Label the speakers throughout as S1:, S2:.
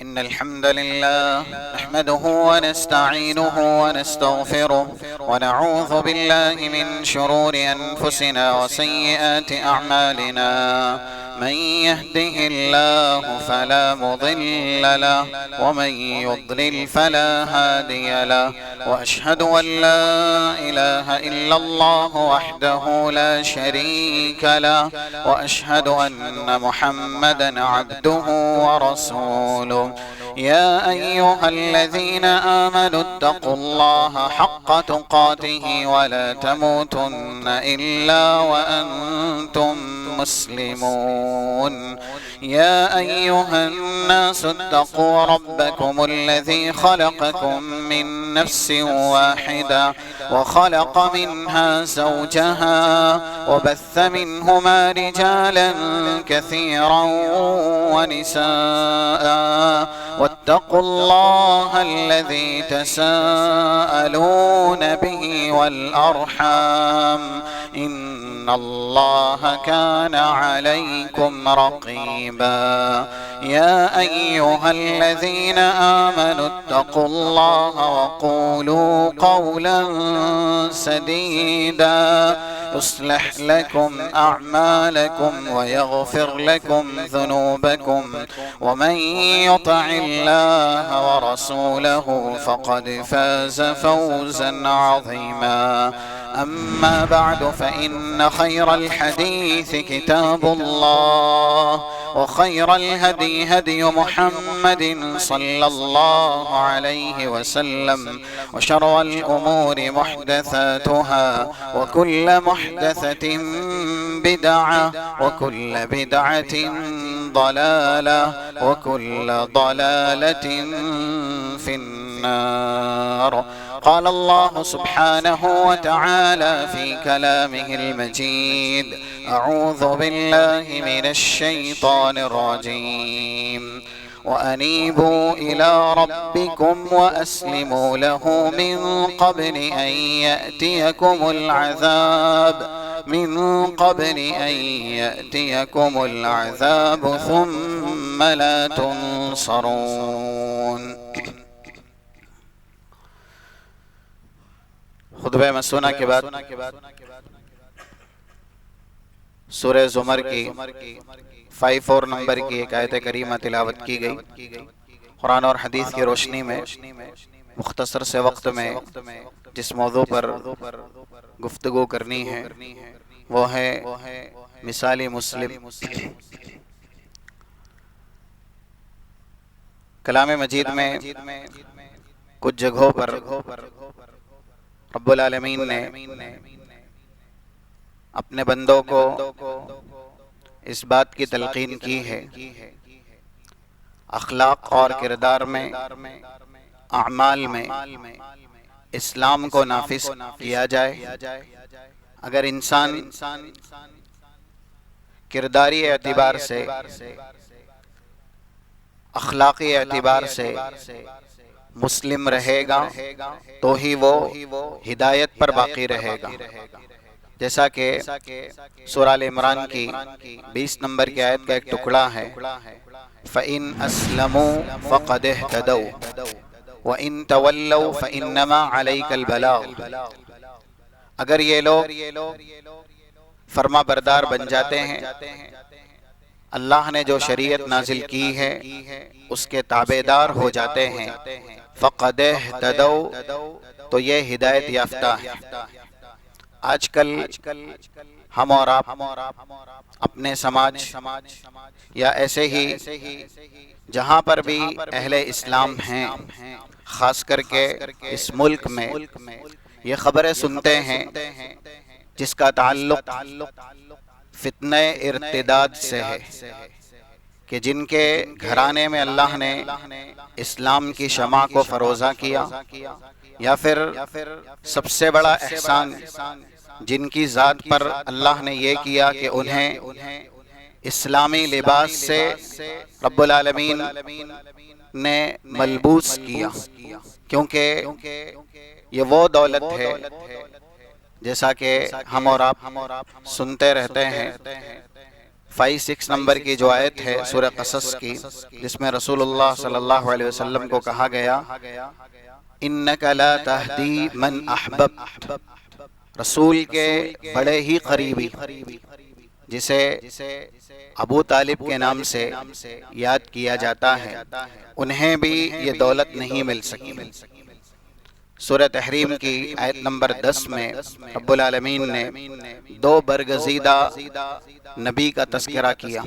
S1: إن الحمد لله نحمده ونستعينه ونستغفره ونعوذ بالله من شرور أنفسنا وسيئات أعمالنا. من يهده الله فلا مضل له ومن يضلل فلا هادي له. وأشهد أن لا إله إلا الله وحده لا شريك له وأشهد أن محمدا عبده ورسوله. يا أيها الذين آمنوا اتقوا الله حق تقاته ولا تموتن إلا وأنتم مسلمون. يا أيها الناس اتقوا ربكم الذي خلقكم من نفس واحدة وخلق منها زوجها وبث منهما رجالا كثيرا ونساء واتقوا الله الذي تساءلون به والأرحام إن الله كان عليكم رقيبا. يا أيها الذين آمنوا اتقوا الله وقولوا قولا سديدا يصلح لكم أعمالكم ويغفر لكم ذنوبكم ومن يطع الله ورسوله فقد فاز فوزا عظيما. أما بعد فإن خير الحديث كتاب الله وخير الهدي هدي محمد صلى الله عليه وسلم وشر الأمور محدثاتها وكل محدثة بدعة وكل بدعة ضلالة وكل ضلالة في النار. قال الله سبحانه وتعالى في كلامه المجيد: أعوذ بالله من الشيطان الرجيم. وأنيبوا إلى ربكم وأسلموا له من قبل أن يأتيكم العذاب ثم لا تنصرون. خطبہ مسونہ کے بعد سورہ زمر کی 54 نمبر کی ایک آیت کریمہ تلاوت کی گئی. قرآن اور حدیث کی روشنی میں مختصر سے وقت میں جس موضوع پر گفتگو کرنی ہے وہ ہے مثالی مسلم. کلام مجید میں کچھ جگہوں پر رب العالمین نے اپنے بندوں کو اس بات کی تلقین کی ہے اخلاق اور کردار میں اعمال میں اسلام کو نافذ کیا جائے. اگر انسان کرداری اعتبار سے اخلاقی اعتبار سے مسلم رہے گا تو ہی وہ ہدایت پر باقی رہے گا. جیسا کہ سورہ آل عمران کی 20 نمبر کی آیت کا ایک ٹکڑا ہے: فَإِنْ أَسْلَمُوا فَقَدِ اهْتَدَوْا وَإِنْ تَوَلَّوْا فَإِنَّمَا عَلَيْكَ الْبَلَاغُ. اگر یہ لوگ فرما بردار بن جاتے ہیں، اللہ نے جو شریعت نازل کی ہے اس کے تابع دار ہو جاتے ہیں، فَقَدِ اهْتَدَوْا تو یہ ہدایت یافتہ ہے. آج کل ہم اور آپ اپنے سماج یا ایسے ہی جہاں پر بھی اہل اسلام ہیں، خاص کر کے اس ملک میں یہ خبریں سنتے ہیں جس کا تعلق فتنہ ارتداد سے ہے کہ جن کے گھرانے میں اللہ نے اسلام کی شمع کو فروزہ کیا، یا پھر سب سے بڑا احسان جن کی ذات پر اللہ نے یہ کیا کہ انہیں اسلامی لباس سے رب العالمین نے ملبوس کیا، کیونکہ یہ وہ دولت ہے جیسا کہ ہم اور آپ سنتے رہتے ہیں 5-6 نمبر کی جو آیت ہے سورہ قصص کی، جس میں رسول اللہ صلی اللہ علیہ وسلم کو کہا گیا انک لا تہدی من احببت، رسول کے بڑے ہی قریبی جسے ابو طالب کے نام سے یاد کیا جاتا ہے، انہیں بھی یہ دولت نہیں مل سکی۔ سورہ تحریم کی آیت نمبر 10 میں رب العالمین نے 2 برگزیدہ نبی کا تذکرہ کیا،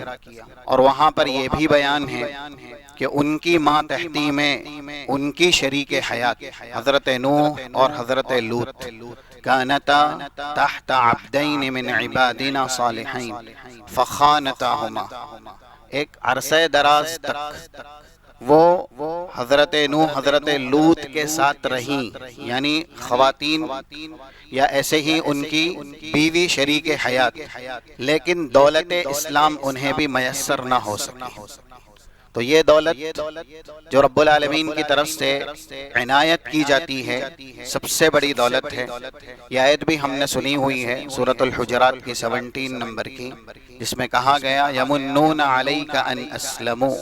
S1: اور وہاں پر یہ بھی بیان ہے کہ ان کی ماں تحتی میں ان کی شریک حیات حضرت نوح اور حضرت لوط کانتا تحت عبدین من عبادنا صالحین فخانتاہما، ایک عرصہ دراز تک وہ حضرت نوح حضرت لوط کے ساتھ رہیں، یعنی خواتین یا ایسے ہی ان کی بیوی شریک حیات، لیکن دولت اسلام انہیں بھی میسر نہ ہو سکی۔ تو یہ دولت جو رب العالمین کی طرف سے عنایت کی جاتی ہے سب سے بڑی دولت ہے۔ یہ آیت بھی ہم نے سنی ہوئی ہے سورۃ الحجرات کی 17 نمبر کی، جس میں کہا گیا یمنون علیک ان اسلموا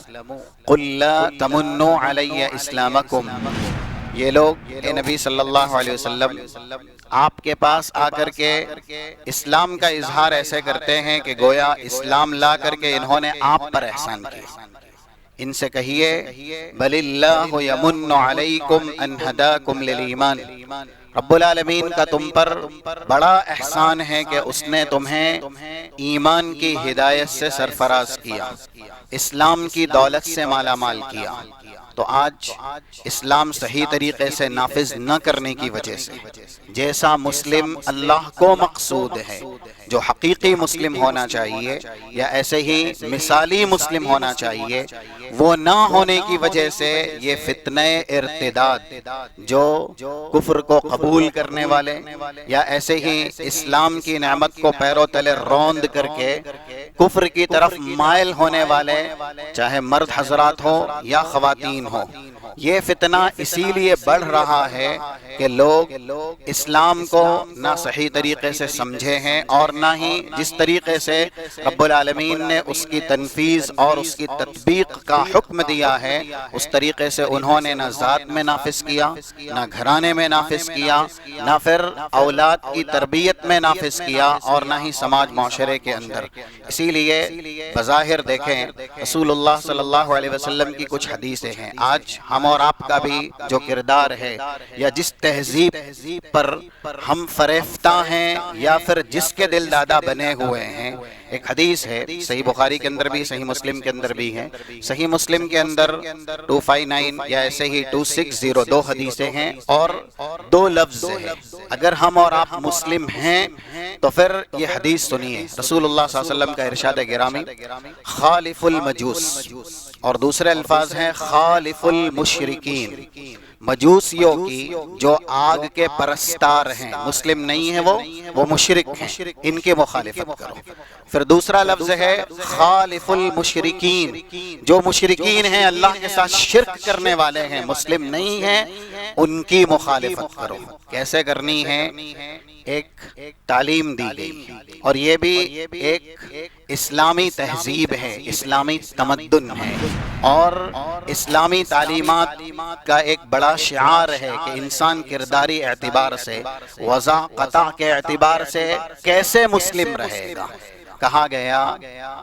S1: قل لا تمنوا علی اسلامکم، یہ لوگ اے نبی صلی اللہ علیہ وسلم آپ کے پاس آ کر کے اسلام کا اظہار ایسے کرتے ہیں کہ گویا اسلام لا کر کے انہوں نے آپ پر احسان کیا۔ ان سے کہیے بل اللہ یمن علیکم ان ہداکم للایمان، رب العالمین کا تم پر بڑا احسان ہے کہ اس نے تمہیں ایمان کی ہدایت سے سرفراز کیا، اسلام کی دولت سے مالا مال کیا۔ تو آج اسلام صحیح طریقے سے نافذ نہ کرنے کی وجہ سے جیسا مسلم اللہ کو مقصود ہے، جو حقیقی مسلم ہونا چاہیے یا ایسے ہی مثالی مسلم ہونا چاہیے، وہ نہ ہونے کی وجہ سے یہ فتنہ ارتداد، جو کفر کو قبول کرنے والے یا ایسے ہی اسلام کی نعمت کو پیروں تلے روند کر کے کفر کی طرف مائل ہونے والے، چاہے مرد حضرات ہو یا خواتین ہو، یہ فتنہ اسی لیے بڑھ رہا ہے کہ لوگ اسلام کو نہ صحیح طریقے سے سمجھے ہیں، اور نہ ہی جس طریقے سے رب العالمین نے اس کی تنفیذ اور اس کی تطبیق کا حکم دیا ہے اس طریقے سے انہوں نے نہ ذات میں نافذ کیا، نہ گھرانے میں نافذ کیا، نہ پھر اولاد کی تربیت میں نافذ کیا، اور نہ ہی سماج معاشرے کے اندر۔ اسی لیے بظاہر دیکھیں رسول اللہ صلی اللہ علیہ وسلم کی کچھ حدیثیں ہیں، آج ہم اور آپ کا بھی جو کردار ہے یا جس تہذیب پر ہم فریفتہ ہیں یا پھر جس کے دل دادا بنے ہوئے ہیں، ایک حدیث ہے صحیح بخاری کے اندر بھی صحیح مسلم کے اندر بھی ہے، صحیح مسلم کے اندر 259 یا ایسے ہی 260 2 حدیثیں ہیں اور 2 لفظ ہیں۔ اگر ہم اور آپ مسلم ہیں تو پھر یہ حدیث سنیے، رسول اللہ صلی اللہ علیہ وسلم کا ارشاد گرامی خالف المجوس، اور دوسرے الفاظ ہیں خالف المشرکین، مجوسیوں کی جو آگ کے پرستار ہیں، مسلم نہیں ہیں وہ مشرک ہیں، ان کی مخالفت کرو۔ پھر دوسرا لفظ ہے خالف المشرکین، جو مشرکین ہیں اللہ کے ساتھ شرک کرنے والے ہیں، مسلم نہیں ہیں، ان کی مخالفت کرو۔ کیسے کرنی ہے؟ ایک تعلیم دی گئی، اور یہ بھی ایک اسلامی تہذیب ہے، اسلامی تمدن ہے، اور اسلامی تعلیمات کا ایک بڑا شعار ہے کہ انسان کرداری اعتبار سے، وضع قطع کے اعتبار سے کیسے مسلم رہے گا۔ کہا گیا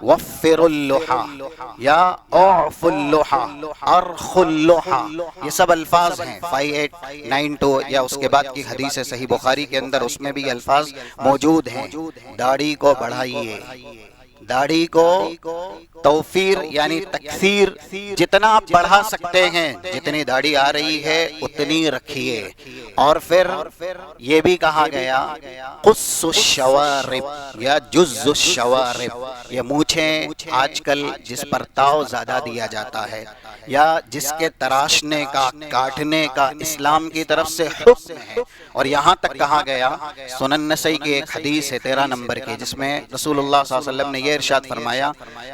S1: وفر اللحى یا اعف اللحى ارخ اللحى، یہ سب الفاظ ہیں 5892 یا اس کے بعد کی حدیث صحیح بخاری کے اندر، اس میں بھی یہ الفاظ موجود ہیں۔ داڑھی کو بڑھائیے، داڑھی کو توفیر یعنی تکثیر، جتنا آپ بڑھا سکتے ہیں، جتنی داڑھی آ رہی ہے اتنی رکھیے۔ اور پھر یہ بھی کہا گیا قص الشوارب یا جز الشوارب، یہ مونچھیں آج کل جس پر تاؤ زیادہ دیا جاتا ہے یا جس کے تراشنے کا کاٹنے کا اسلام کی طرف سے حکم ہے، اور یہاں تک کہا گیا سنن نسائی کی ایک حدیث ہے 13 نمبر کی، جس میں رسول اللہ صلی اللہ علیہ وسلم نے یہ ارشاد فرمایا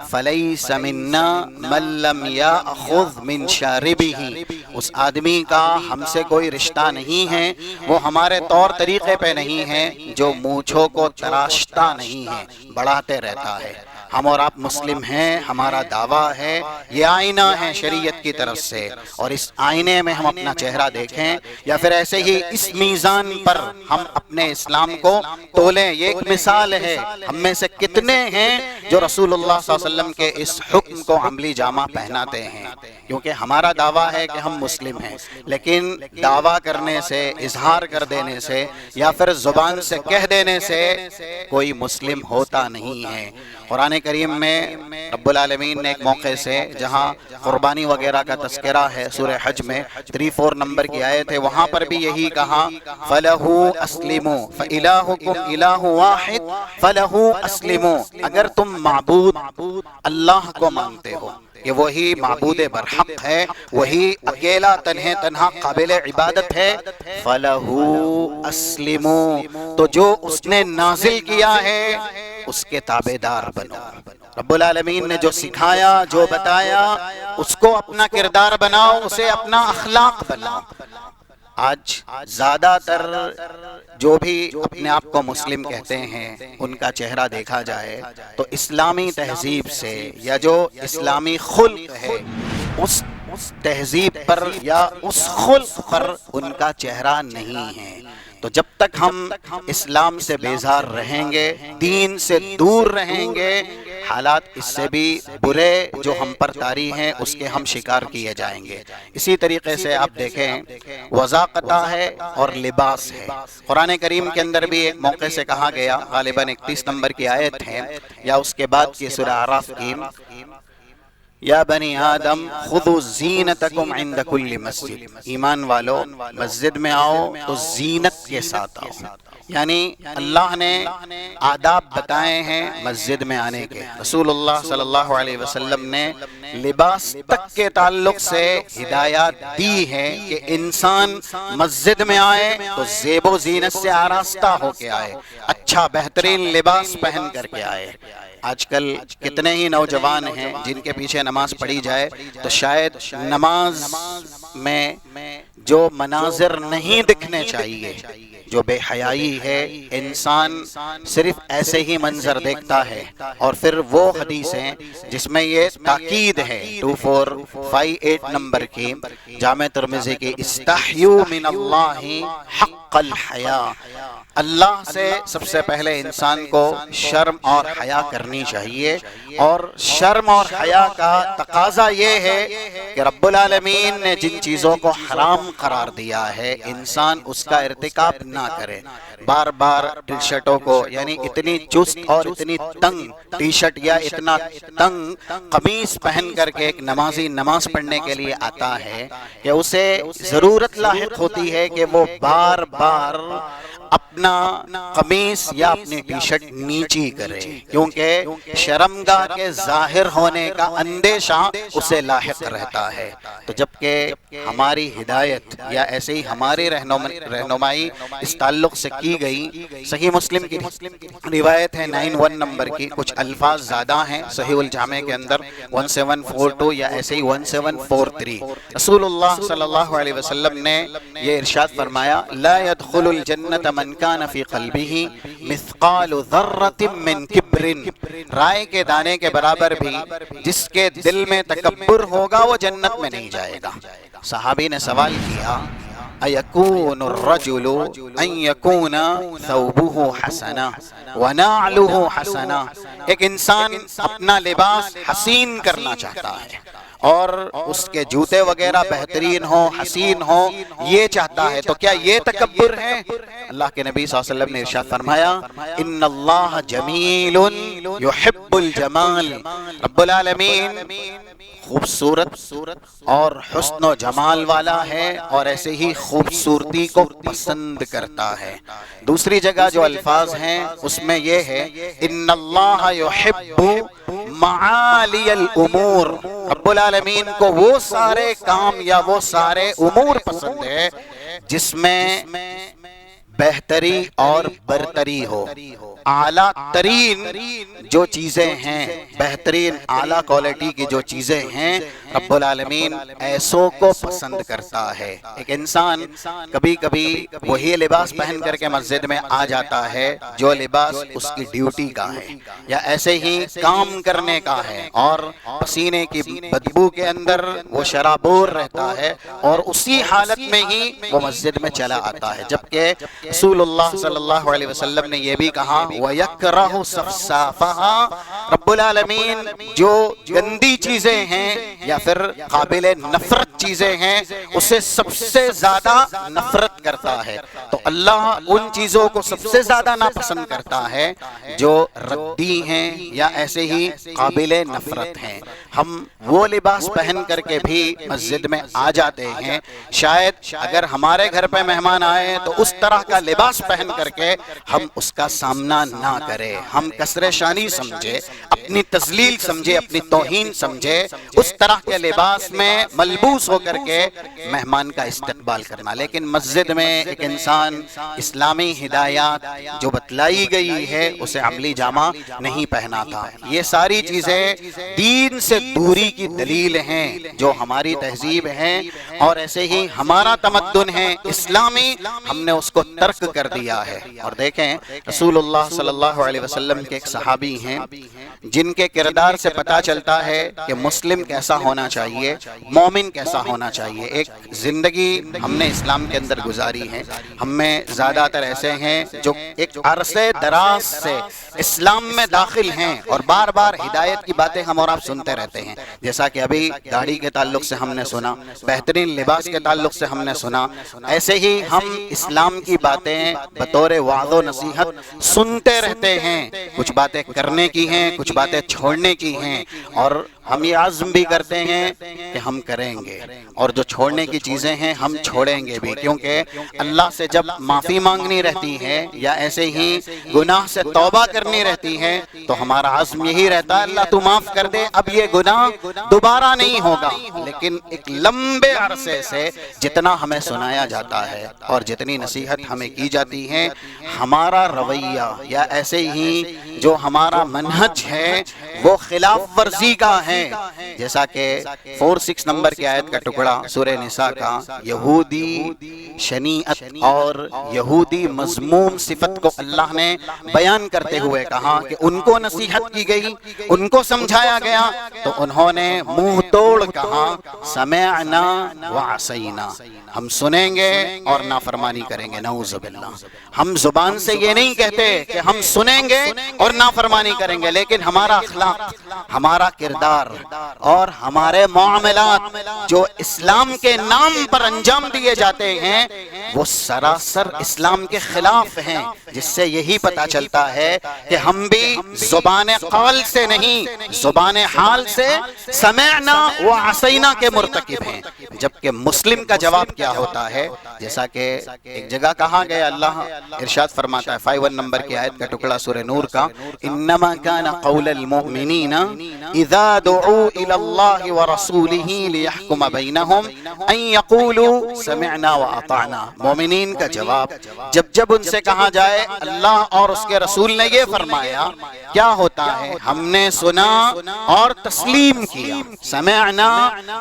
S1: فَلَيْسَ مِنَّا مَن لَّمْ يَأْخُذْ مِن شَارِبِهِ، اس آدمی کا ہم سے کوئی رشتہ نہیں ہے، وہ ہمارے طور طریقے پہ نہیں ہے، جو مونچھوں کو تراشتا نہیں ہے، بڑھاتے رہتا ہے۔ ہم اور آپ مسلم ہیں، ہمارا دعویٰ ہے، یہ آئینہ ہے شریعت کی طرف سے، اور اس آئینے میں ہم اپنا چہرہ دیکھیں، یا پھر ایسے ہی اس میزان پر ہم اپنے اسلام کو تولیں۔ یہ ایک مثال ہے، ہم میں سے کتنے ہیں جو رسول اللہ صلی اللہ علیہ وسلم کے اس حکم کو عملی جامہ پہناتے ہیں، کیونکہ ہمارا دعویٰ ہے کہ ہم مسلم ہیں، لیکن دعویٰ کرنے سے، اظہار کر دینے سے، یا پھر زبان سے کہہ دینے سے کوئی مسلم ہوتا نہیں ہے۔ قرآن کریم میں رب العالمین نے ایک موقع سے جہاں قربانی وغیرہ کا تذکرہ ہے سورہ حج میں 34 نمبر کی آیت ہے، وہاں پر بھی یہی کہا فَلَهُ أَسْلِمُوا فَإِلَٰهُكُمْ إِلَٰهُ وَاحِدٌ فَلَهُ أَسْلِمُوا۔ اگر تم معبود اللہ کو مانتے ہو کہ وہی معبود برحق ہے، وہی اکیلا تنہا قابل عبادت ہے، فَلَهُ أَسْلِمُوا، تو جو اس نے نازل کیا ہے اس کے تابعدار بنو۔ رب العالمین نے جو سکھایا، جو بتایا، اس کو اپنا کردار بناؤ، اسے اپنا اخلاق بناؤ۔ آج زیادہ تر جو بھی اپنے آپ کو مسلم کہتے ہیں ان کا چہرہ دیکھا جائے تو اسلامی تہذیب سے یا جو اسلامی خلق ہے اس تہذیب پر یا اس خلق پر ان کا چہرہ نہیں ہے۔ تو جب تک ہم اسلام سے بیزار رہیں گے، دین سے دور رہیں گے، حالات اس سے بھی برے جو ہم پر طاری ہیں اس کے ہم شکار کیے جائیں گے۔ اسی طریقے سے آپ دیکھیں وضاقتہ ہے اور لباس ہے۔ قرآن کریم کے اندر بھی ایک موقع سے کہا گیا، غالباً 31 نمبر کی آیت ہے یا اس کے بعد کی سورہ اعراف کی، یا بنی آدم خذوا زینتکم عند کل مسجد، ایمان والو مسجد میں آؤ تو زینت کے ساتھ آؤ، یعنی اللہ نے آداب بتائے ہیں مسجد میں آنے کے۔ رسول اللہ صلی اللہ علیہ وسلم نے لباس تک کے تعلق سے ہدایات دی ہے کہ انسان مسجد میں آئے تو زیب و زینت سے آراستہ ہو کے آئے، اچھا بہترین لباس پہن کر کے آئے۔ آج کل کتنے ہی نوجوان ہیں جن کے پیچھے نماز پڑھی جائے تو شاید نماز میں جو مناظر نہیں دکھنے چاہیے، جو بے حیائی ہے، انسان صرف ایسے ہی منظر دیکھتا ہے، اور پھر وہ حدیثیں جس میں یہ تاکید ہے 2458 نمبر کی جامع ترمذی کی، استحیوا من اللہ حق الحیاء، اللہ سے سب سے پہلے انسان کو شرم اور حیا کرنی چاہیے، اور شرم اور حیا کا تقاضا یہ ہے کہ رب العالمین نے جن چیزوں کو حرام قرار دیا ہے انسان اس کا ارتکاب نہ کرے۔ بار بار ٹی شرٹوں کو، یعنی اتنی چست اور اتنی تنگ ٹی شرٹ یا اتنا تنگ قمیص پہن کر کے ایک نمازی نماز پڑھنے کے لیے آتا ہے کہ اسے ضرورت لاحق ہوتی ہے کہ وہ بار بار اپنا قمیص یا اپنی ٹی شرٹ نیچی کرے، کیونکہ شرمگاہ کے ظاہر ہونے کا اندیشہ اسے لاحق رہتا ہے۔ تو جبکہ ہماری ہدایت یا ایسے ہی ہماری رہنمائی اس تعلق سے کی گئی، صحیح مسلم کی روایت ہے 91 نمبر کی، کچھ الفاظ زیادہ ہیں صحیح الجامع کے اندر 1742 یا ایسے ہی 1743، رسول اللہ صلی اللہ علیہ وسلم نے یہ ارشاد فرمایا لا يدخل الجنت من كان في قلبه مثقال ذرة من کبر، رائے کے دانے کے برابر بھی جس کے دل میں تکبر ہوگا وہ جنت میں نہیں جائے گا۔ صحابی نے سوال کیا اَيَكُونُ الرَّجُلُ أَن يَكُونَ ثَوْبُهُ حَسَنًا وَنَعْلُهُ حَسَنًا، ایک انسان اپنا لباس حسین کرنا چاہتا ہے اور اس کے جوتے وغیرہ بہترین ہوں، حسین ہوں، یہ چاہتا ہے، تو کیا یہ تکبر ہے؟ اللہ کے نبی صلی اللہ علیہ وسلم نے ارشاد فرمایا ان اللہ جمیل یحب الجمال، رب العالمین خوبصورت اور حسن و جمال والا ہے اور ایسے ہی خوبصورتی کو پسند کرتا ہے۔ دوسری جگہ جو الفاظ ہیں اس میں یہ ہے ان اللہ یحب معالی الامور، رب العالمین کو وہ سارے کام یا وہ سارے امور پسند ہے جس میں بہتری اور برتری ہو۔ اعلیٰ ترین جو چیزیں ہیں، بہترین اعلیٰ کوالٹی کی جو چیزیں ہیں، رب العالمین ایسوں کو پسند کرتا ہے۔ ایک انسان کبھی کبھی وہی لباس پہن کر کے مسجد میں آ جاتا ہے جو لباس اس کی ڈیوٹی کا ہے یا ایسے ہی کام کرنے کا ہے، اور پسینے کی بدبو کے اندر وہ شرابور رہتا ہے اور اسی حالت میں ہی وہ مسجد میں چلا آتا ہے، جبکہ رسول اللہ صلی اللہ علیہ وسلم نے یہ بھی کہا وَيَكْرَهُ صَفْصَافَهَا، رب العالمین جو گندی چیزیں ہیں یا پھر قابل نفرت چیزیں ہیں اسے سب سے زیادہ نفرت کرتا ہے، تو اللہ ان چیزوں کو سب سے زیادہ ناپسند کرتا ہے جو ردی ہیں یا ایسے ہی قابل نفرت ہیں۔ ہم وہ لباس پہن کر کے بھی مسجد میں آ جاتے ہیں، شاید اگر ہمارے گھر پہ مہمان آئے تو اس طرح کا لباس پہن کر کے ہم اس کا سامنا نہ کریں، ہم کسر شانی سمجھے، اپنی تذلیل سمجھے، اپنی توہین سمجھے، اس طرح کے لباس میں ملبوس ہو کر کے مہمان کا استقبال کرنا۔ لیکن مسجد میں ایک انسان اسلامی ہدایات جو بتلائی گئی ہے اسے عملی جامہ نہیں پہنا تھا۔ یہ ساری چیزیں دین سے دوری کی دلیل ہیں، جو ہماری تہذیب ہیں اور ایسے ہی ہمارا تمدن ہے اسلامی، ہم نے اس کو ترک کر دیا ہے۔ اور دیکھیں رسول اللہ صلی اللہ علیہ وسلم کے ایک صحابی ہیں جن کے کردار سے پتہ چلتا ہے کہ مسلم کیسا ہونا چاہیے، مومن کیسا ہونا چاہیے۔ ایک زندگی ہم نے اسلام کے اندر گزاری ہے، ہم میں زیادہ تر ایسے ہیں جو ایک عرصے دراز سے اسلام میں داخل ہیں اور بار بار ہدایت کی باتیں ہم اور آپ سنتے رہتے ہیں، جیسا کہ ابھی داڑھی کے تعلق سے ہم نے سنا، بہترین لباس کے تعلق سے ہم نے سنا، ایسے ہی ہم اسلام کی باتیں بطور وعظ و نصیحت سنتے رہتے ہیں، کچھ باتیں کرنے کی ہیں، کچھ باتیں چھوڑنے کی ہیں، اور ہم یہ عزم بھی کرتے ہیں کہ ہم کریں گے، اور جو چھوڑنے کی چیزیں ہیں ہم چھوڑیں گے بھی، کیونکہ اللہ سے جب معافی مانگنی رہتی ہے یا ایسے ہی گناہ سے توبہ کرنی رہتی ہے تو ہمارا عزم یہی رہتا ہے اللہ تو معاف کر دے، اب یہ گناہ دوبارہ نہیں ہوگا۔ لیکن ایک لمبے عرصے سے جتنا ہمیں سنایا جاتا ہے اور جتنی نصیحت ہمیں کی جاتی ہے، ہمارا رویہ یا ایسے ہی جو ہمارا منہج ہے وہ خلاف ورزی کا ہے، جیسا کہ 46 نمبر کی آیت کا ٹکڑا سورہ نساء کا، یہودی شنیعت اور یہودی مذموم صفت کو اللہ نے بیان کرتے ہوئے کہا کہ ان کو نصیحت کی گئی، ان کو سمجھایا گیا تو انہوں نے منہ توڑ کہا سمعنا وعصینا، ہم سنیں گے اور نافرمانی کریں گے، نعوذ باللہ۔ ہم زبان سے یہ نہیں کہتے کہ ہم سنیں گے اور نافرمانی کریں گے، لیکن ہمارا اخلاق، ہمارا کردار اور ہمارے معاملات جو اسلام کے نام پر انجام دیے جاتے ہیں وہ سراسر اسلام کے خلاف ہیں، جس سے یہی پتہ چلتا ہے کہ ہم بھی زبان قول سے نہیں، زبان حال سے سمعنا وعصینا کے مرتکب ہیں۔ جبکہ مسلم کا جواب کیا ہوتا ہے، جیسا کہ ایک جگہ کہا گیا، اللہ ارشاد فرماتا ہے 51 نمبر کی آیت کا ٹکڑا سورہ نور کا، انما کان قول المؤمنین اذا دعوا الى اللہ ورسولہ لیحکم بینہم ان یقولوا سمعنا واطعنا۔ مومنین کا جواب جب ان سے کہا جائے اللہ اور اس کے رسول نے یہ فرمایا، کیا ہوتا ہے؟ ہم نے سنا اور تسلیم کیا، سمعنا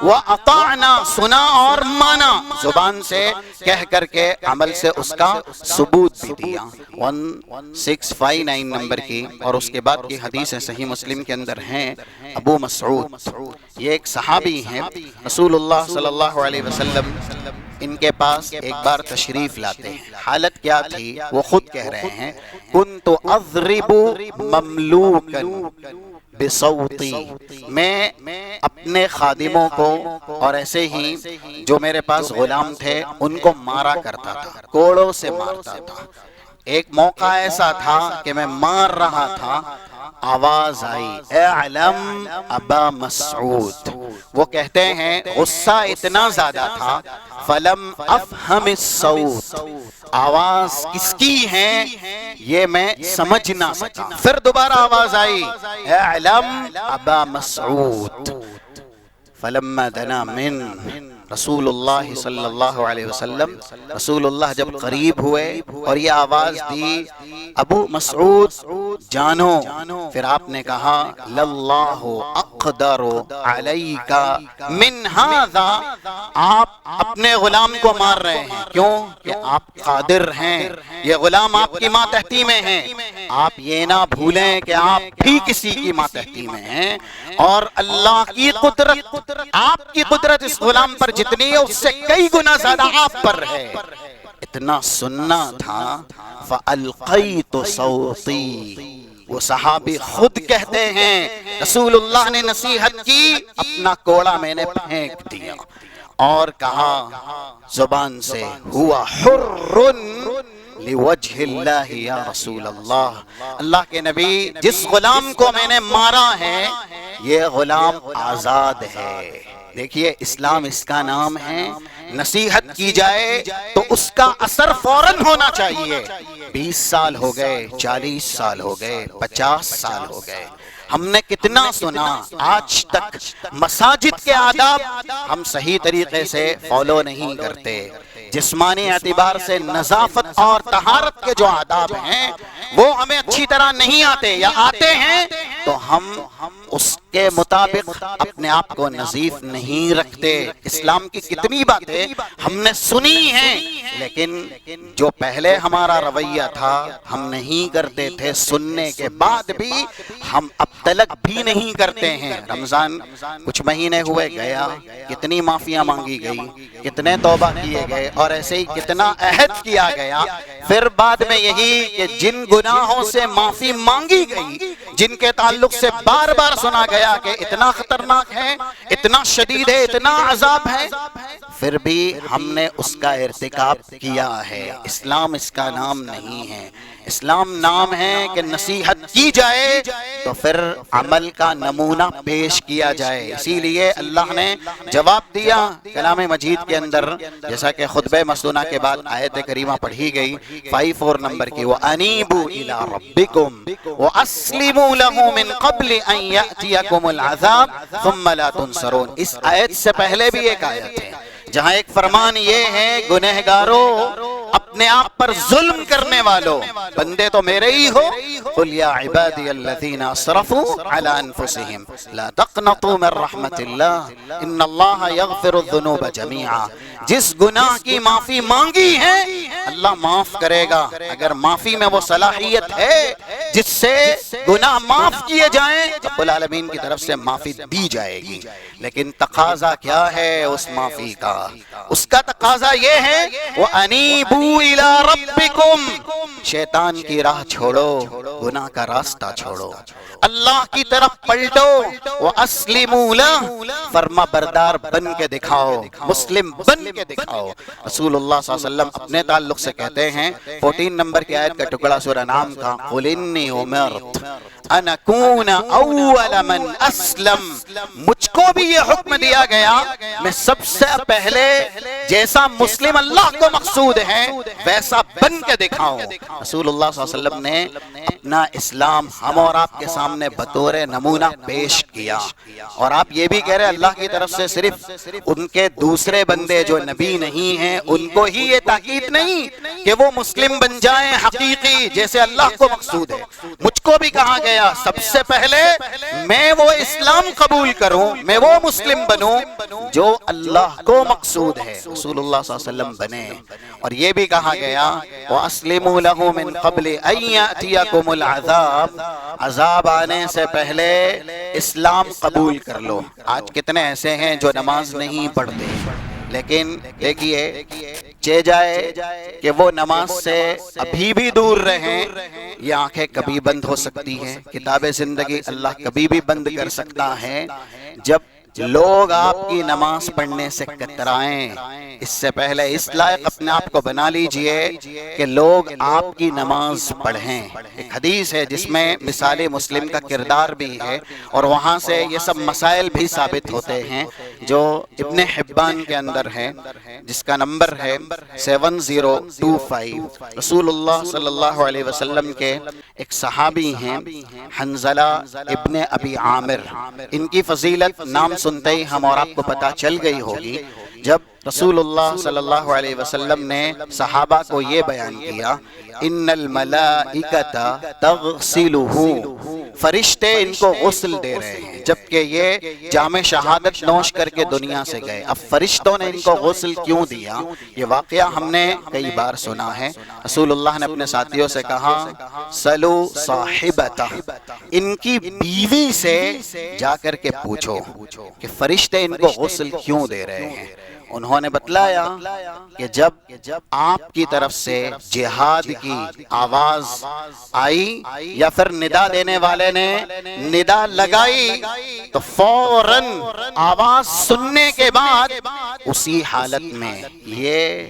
S1: واطعنا، سنا اور مانا، زبان سے کہہ کر کے عمل سے اس کا ثبوت بھی دیا۔ 1659 نمبر کی اور اس کے بعد کی حدیث صحیح مسلم کے اندر ہیں، ابو مسعود یہ ایک صحابی ہیں، رسول اللہ صلی اللہ علیہ وسلم ان کے پاس ایک بار تشریف لاتے ہیں۔ حالت کیا تھی وہ خود کہہ رہے ہیں، کنت اضرب مملوکا بصوتی، میں اپنے خادموں کو اور ایسے ہی جو میرے پاس غلام تھے ان کو مارا کرتا تھا، کوڑوں سے مارتا تھا۔ ایک موقع ایسا تھا کہ میں مار رہا تھا، آواز آئی اعلم ابا مسعود، وہ کہتے ہیں غصہ اتنا زیادہ تھا، فلم افہم الصوت، آواز کس کی ہے یہ میں سمجھ نہ سکا۔ پھر دوبارہ آواز آئی اعلم ابا مسعود، فلما دنا من، رسول اللہ صلی اللہ علیہ وسلم، رسول اللہ جب قریب ہوئے اور یہ آواز دی ابو مسعود جانو، پھر آپ نے کہا للہ اقدر علیک من ھذا، آپ اپنے غلام کو مار رہے ہیں، کیوں کہ آپ قادر ہیں، یہ غلام آپ کی ماتحتی میں ہیں، آپ یہ نہ بھولیں کہ آپ بھی کسی کی ماتحتی میں ہیں، اور اللہ کی قدرت، آپ کی قدرت اس غلام پر جتنی ہے اس سے کئی گنا زیادہ آپ پر ہے۔ اتنا سننا تھا فَأَلْقَيْتُ صَوْتِي، وہ صحابی خود کہتے ہیں رسول اللہ نے نصیحت کی، اپنا کوڑا میں نے پھینک دیا اور کہا زبان سے ہوا حر لوجہ اللہ یا رسول اللہ، اللہ کے نبی جس غلام کو میں نے مارا ہے یہ غلام آزاد ہے۔ دیکھیے اسلام اس کا نام ہے، نصیحت کی جائے تو اس کا اثر فوراً ہونا چاہیے۔ 20 سال ہو گئے، 40 سال ہو گئے، 50 سال ہو گئے، ہم نے کتنا سنا، آج تک مساجد کے آداب ہم صحیح طریقے سے فالو نہیں کرتے۔ جسمانی اعتبار سے نظافت اور طہارت کے جو آداب ہیں وہ ہمیں اچھی طرح نہیں آتے، یا آتے ہیں تو ہم اس کے مطابق اپنے آپ کو نظیف نہیں رکھتے۔ اسلام کی کتنی باتیں ہم نے سنی ہیں، لیکن جو پہلے ہمارا رویہ تھا ہم نہیں کرتے تھے، سننے کے بعد بھی ہم اب تلک بھی نہیں کرتے ہیں۔ رمضان کچھ مہینے ہوئے گیا، کتنی معافیاں مانگی گئی، کتنے توبہ کیے گئے، اور ایسے ہی کتنا عہد کیا گیا، پھر بعد میں یہی کہ جن گناہوں سے معافی مانگی گئی، جن کے تعلق سے بار بار سنا گیا کہ اتنا خطرناک ہے، اتنا شدید ہے، اتنا عذاب ہے، پھر بھی ہم نے اس کا ارتکاب کیا ہے۔ اسلام اس کا نام نہیں ہے، اسلام نام ہے کہ نصیحت کی جائے تو پھر عمل کا نمونہ پیش کیا جائے۔ اسی لیے اللہ نے جواب دیا کلام مجید کے اندر، جیسا کہ خطبہ مسنونہ کے بعد آیت کریمہ پڑھی گئی 54 نمبر کی، وَأَنِيبُوا إِلَىٰ رَبِّكُمْ وَأَسْلِمُوا لَهُ مِنْ قَبْلِ أَنْ يَأْتِيَكُمُ الْعَذَابُ ثُمَّ لَا تُنصَرُونَ۔ اس آیت سے پہلے بھی ایک آیت ہے جہاں ایک فرمان یہ ہے گنہگارو، اپنے آپ پر ظلم کرنے والوں، بندے تو میرے ہی ہو، قُلْ يَا عِبَادِيَ الَّذِينَ أَسْرَفُوا عَلَىٰ أَنفُسِهِمْ لَا تَقْنَطُوا مِن رَحْمَةِ اللَّهِ إِنَّ اللَّهَ يَغْفِرُ الذُّنُوبَ جَمِيعًا۔ جس گناہ کی معافی مانگی ہے اللہ معاف کرے گا، اگر معافی میں وہ صلاحیت ہے جس سے گناہ معاف کیے جائیں رب العالمین کی طرف سے معافی دی جائے گی۔ لیکن تقاضا کیا ہے اس معافی کا؟ اس کا تقاضا یہ ہے وَأَنِيبُوا إِلَىٰ رَبِّكُمْ، شیطان کی راہ چھوڑو، گناہ کا راستہ چھوڑو، اللہ کی طرف پلٹو، وَأَسْلِمُوا لَهُ، فرما بردار بن کے دکھاؤ، مسلم بن کے دکھاؤ۔ رسول اللہ صلی اللہ علیہ وسلم اپنے تعلق سے کہتے ہیں 14 نمبر کی آیت کا ٹکڑا سورہ نام کا، قُلْ إِنِّي أُمِرْتُ أَنْ أَكُونَ أَوَّلَ مَنْ أَسْلَمَ، مجھ کو بھی یہ حکم دیا گیا میں سب سے پہلے جیسا مسلم اللہ کو مقصود ہے ویسا بن کے دکھاؤں۔ رسول اللہ صلی اللہ علیہ وسلم نے اپنا اسلام ہم اور آپ کے سامنے بطور نمونہ پیش کیا، اور آپ یہ بھی کہہ رہے اللہ کی طرف سے صرف ان کے دوسرے بندے جو نبی نہیں ہیں ان کو ہی یہ تاکید نہیں کہ وہ مسلم بن جائیں حقیقی جیسے اللہ کو مقصود ہے، مجھ کو بھی کہا گیا سب سے پہلے میں وہ اسلام قبول کروں، میں وہ مسلم بنوں جو اللہ کو مقصود ہے، رسول اللہ صلی اللہ علیہ وسلم بنے۔ اور یہ بھی کہا گیا وَأَسْلِمُوا لَهُ مِنْ قَبْلِ أَنْ يَأْتِيَكُمُ الْعَذَابُ، عذاب آنے سے پہلے اسلام قبول کر لو۔ آج کتنے ایسے ہیں جو نماز نہیں پڑھتے، لیکن دیکھیے چہ جائے کہ وہ نماز سے ابھی بھی دور رہیں، یہ آنکھیں کبھی بند ہو سکتی ہیں، کتاب زندگی اللہ کبھی بھی بند کر سکتا ہے۔ جب لوگ آپ کی نماز پڑھنے سے کترائیں، اس سے پہلے اس لائق اپنے آپ کو بنا لیجئے کہ لوگ آپ کی نماز پڑھیں۔ ایک حدیث ہے جس میں مثال مسلم کا کردار بھی ہے، اور وہاں سے یہ سب مسائل بھی ثابت ہوتے ہیں جو ابن حبان کے اندر ہے، جس کا نمبر ہے 7025۔ رسول اللہ صلی اللہ علیہ وسلم کے ایک صحابی ہیں حنظلہ ابن ابی عامر، ان کی فضیلت نام سنتے ہی ہم اور آپ کو پتہ چل گئی ہوگی جب رسول اللہ صلی اللہ علیہ وسلم نے صحابہ کو یہ بیان کیا ان الملائکۃ تغسلہ، فرشتے ان کو غسل دے رہے ہیں، جبکہ یہ جام شہادت نوش کر کے دنیا سے گئے، اب فرشتوں نے ان کو غسل کیوں دیا؟ یہ واقعہ ہم نے کئی بار سنا ہے۔ رسول اللہ نے اپنے ساتھیوں سے کہا سلو صاحبتہ، ان کی بیوی سے جا کر کے پوچھو کہ فرشتے ان کو غسل کیوں دے رہے ہیں۔ انہوں نے بتلایا کہ جب آپ کی طرف سے جہاد کی آواز آئی یا پھر ندا دینے والے نے ندا لگائی تو فوراً آواز سننے کے بعد اسی حالت میں یہ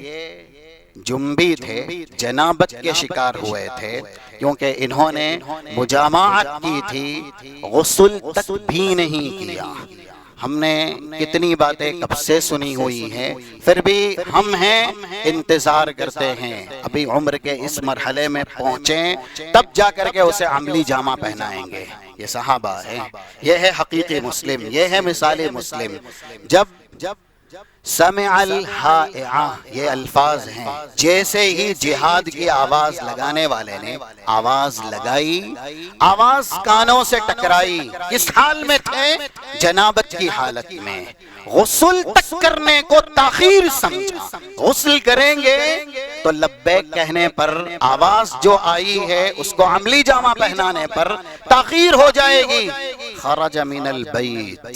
S1: جنبی تھے، جنابت کے شکار ہوئے تھے، کیونکہ انہوں نے مجامعت کی تھی، غسل تک بھی نہیں کیا۔ ہم نے کتنی باتیں کب سے سنی ہوئی ہیں، پھر بھی ہم ہیں انتظار کرتے ہیں ابھی عمر کے اس مرحلے میں پہنچیں تب جا کر کے اسے عملی جامہ پہنائیں گے۔ یہ صحابہ ہے، یہ ہے حقیقی مسلم، یہ ہے مثالی مسلم۔ جب سمع الحائعہ یہ الفاظ ہیں، جیسے ہی جہاد کی آواز لگانے والے نے آواز لگائی، آواز کانوں سے ٹکرائی، کس حال میں تھے؟ جنابت کی حالت میں۔ غسل تک کرنے کو تاخیر سمجھا، غسل کریں گے تو لبیک کہنے پر آواز جو آئی ہے اس کو عملی جامہ پہنانے پر تاخیر ہو جائے گی۔ خرج من البیت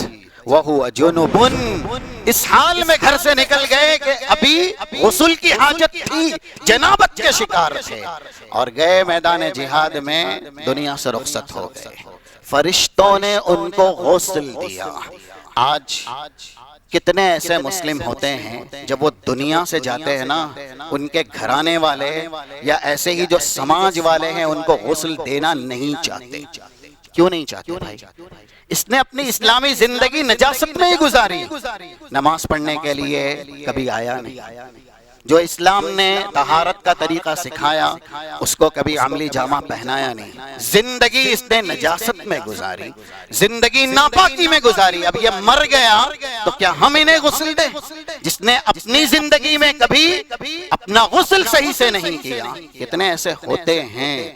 S1: وَهُوَ جُنُبٌ، اس حال میں گھر سے نکل گئے کہ ابھی غسل کی حاجت تھی، جنابت کے شکار تھے، اور گئے میدان جہاد میں، دنیا سے رخصت ہو گئے۔ فرشتوں نے ان کو غسل دیا۔ آج کتنے ایسے مسلم ہوتے ہیں جب وہ دنیا سے جاتے ہیں نا، ان کے گھرانے والے یا ایسے ہی جو سماج والے ہیں ان کو غسل دینا نہیں چاہتے۔ کیوں نہیں چاہتے بھائی؟ اس نے اپنی اسلامی زندگی نجاست میں ہی گزاری، نماز پڑھنے کے لیے کبھی آیا نہیں، جو اسلام نے طہارت کا طریقہ سکھایا اس کو کبھی عملی جامہ پہنایا نہیں، زندگی اس نے نجاست میں گزاری، زندگی ناپاکی میں گزاری۔ اب یہ مر گیا تو کیا ہم انہیں غسل دیں؟ جس نے اپنی زندگی میں کبھی اپنا غسل صحیح سے نہیں کیا۔ کتنے ایسے ہوتے ہیں،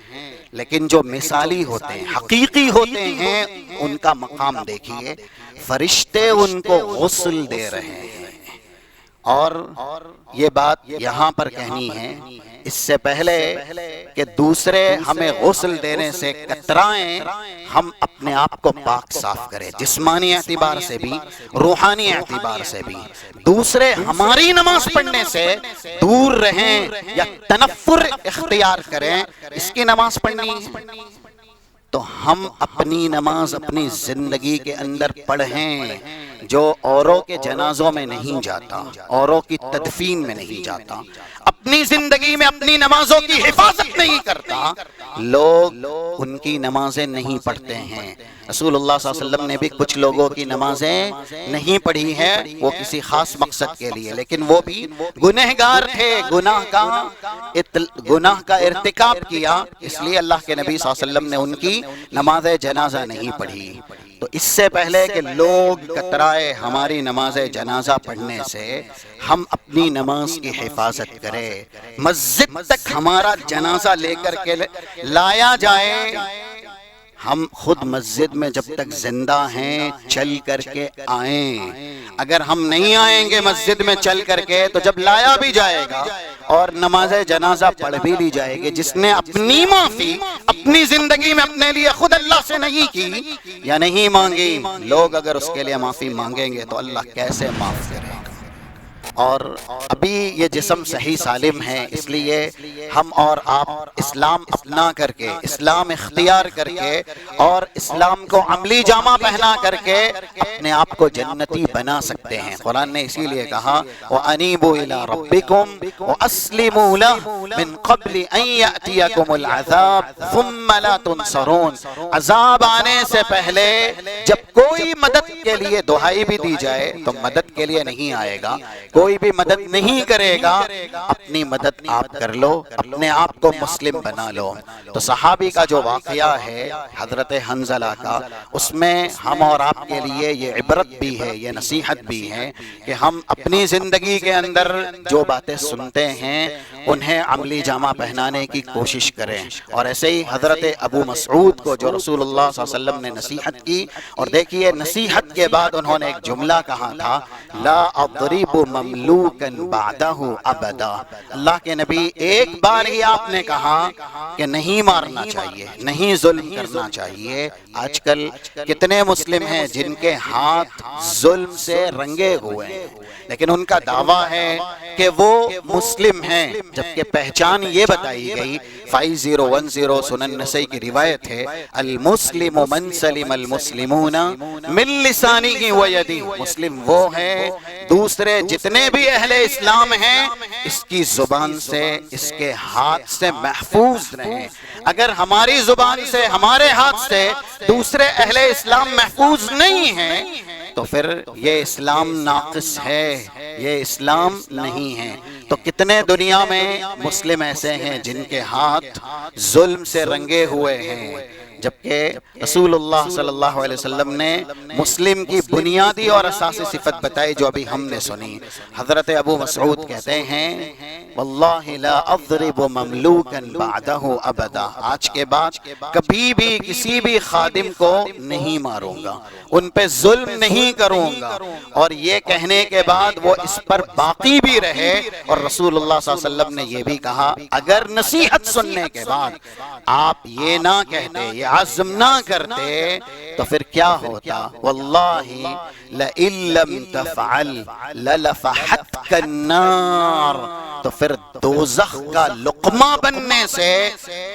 S1: لیکن جو مثالی ہوتے ہیں، حقیقی ہوتے ہیں، ان کا مقام دیکھیے، فرشتے ان کو غسل دے رہے ہیں۔ اور یہ بات یہاں پر کہنی ہے، اس سے پہلے کہ دوسرے ہمیں غسل دینے سے کترائیں، ہم اپنے آپ کو پاک صاف کریں، جسمانی اعتبار سے بھی، روحانی اعتبار سے بھی۔ دوسرے ہماری نماز پڑھنے سے دور رہیں یا تنفر اختیار کریں، اس کی نماز پڑھنی ہے تو ہم اپنی نماز اپنی زندگی کے اندر پڑھیں۔ جو اوروں کے جنازوں میں نہیں جاتا، اوروں کی تدفین میں نہیں جاتا، اپنی زندگی میں اپنی نمازوں کی حفاظت نہیں کرتا، لوگ ان کی نمازیں نہیں پڑھتے ہیں۔ رسول اللہ صلی اللہ علیہ وسلم نے بھی کچھ لوگوں کی نمازیں نہیں پڑھی ہیں، وہ کسی خاص مقصد کے لیے، لیکن وہ بھی گنہگار تھے، گناہ کا ارتکاب کیا، اس لیے اللہ کے نبی صلی اللہ علیہ وسلم نے ان کی نماز جنازہ نہیں پڑھی۔ تو اس سے پہلے کہ لوگ کترائے ہماری نماز جنازہ پڑھنے سے، ہم اپنی نماز کی حفاظت کریں۔ مسجد تک ہمارا جنازہ لے کر کے لایا جائے، ہم خود مسجد میں جب تک زندہ ہیں چل کر کے آئیں۔ اگر ہم نہیں آئیں گے مسجد میں چل کر کے تو جب لایا بھی جائے گا اور نماز جنازہ پڑھ بھی لی جائے گی، جس نے اپنی معافی اپنی زندگی میں اپنے لیے خود اللہ سے نہیں کی یا نہیں مانگی، لوگ اگر اس کے لیے معافی مانگیں گے تو اللہ کیسے معاف کرے گا؟ اور ابھی یہ جسم صحیح سالم ہے، اس لیے ہم اور آپ اسلام اپنا کر کے، اسلام اختیار کر کے اور اسلام کو عملی جامہ پہنا کر کے اپنے آپ کو جنتی بنا سکتے ہیں۔ قرآن نے اسی لیے کہا وَأَنِيبُوا إِلَىٰ رَبِّكُمْ وَأَسْلِمُوا لَهُ مِن قَبْلِ أَن يَأْتِيَكُمُ الْعَذَابُ ثُمَّ لَا تُنصَرُونَ۔ عذاب آنے سے پہلے جب کوئی مدد کے لیے دہائی بھی دی جائے تو مدد کے لیے نہیں آئے گا، کوئی کوئی بھی مدد نہیں کرے گا، اپنی مدد آپ کر لو، اپنے آپ کو مسلم بنا لو۔ تو صحابی کا جو واقعہ ہے حضرت حنظلہ کا، اس میں ہم اور آپ کے لیے یہ عبرت بھی ہے، یہ نصیحت بھی ہے کہ ہم اپنی زندگی کے اندر جو باتیں سنتے ہیں انہیں عملی جامہ پہنانے کی کوشش کریں۔ اور ایسے ہی حضرت ابو مسعود کو جو رسول اللہ صلی اللہ علیہ وسلم نے نصیحت کی، اور دیکھیے نصیحت کے بعد انہوں نے ایک جملہ کہا تھا، لا اضرب مملوکا بعدہ ابدا۔ اللہ کے نبی ایک بار ہی آپ نے کہا کہ نہیں مارنا چاہیے، نہیں ظلم کرنا چاہیے۔ آج کل کتنے مسلم ہیں جن کے ہاتھ ظلم سے رنگے ہوئے ہیں، لیکن ان کا دعویٰ ہے کہ وہ مسلم ہیں، جبکہ پہچان یہ بتائی گئی 5010 سنن نسائی کی روایت ہے، المسلم من سلم المسلمون من لسانہ و یدہ۔ مسلم وہ ہے دوسرے جتنے بھی اہل اسلام ہیں اس کی زبان سے، اس کے ہاتھ سے محفوظ رہیں۔ اگر ہماری زبان سے، ہمارے ہاتھ سے دوسرے اہل اسلام محفوظ نہیں ہیں تو پھر یہ اسلام ناقص ہے، یہ اسلام نہیں ہے۔ تو کتنے دنیا میں مسلم ایسے ہیں جن کے ہاتھ ظلم سے رنگے ہوئے ہیں، جبکہ رسول اللہ صلی اللہ علیہ وسلم نے مسلم کی بنیادی اور اساسی صفت بتائی جو ابھی ہم نے سنی۔ حضرت ابو مسعود کہتے ہیں، واللہ لا اضرب مملوکا بعدہ ابدا، آج کے بعد کبھی بھی کسی بھی خادم کو نہیں ماروں گا، ان پہ ظلم نہیں کروں گا۔ اور یہ کہنے کے بعد وہ اس پر باقی بھی رہے، اور رسول اللہ صلی اللہ علیہ وسلم نے یہ بھی کہا اگر نصیحت سننے کے بعد آپ یہ نہ کہتے، یہ عزم نہ کرتے تو پھر کیا ہوتا، واللہ لئن لم تفعل للفحتک النار، تو پھر دوزخ کا لقمہ بننے سے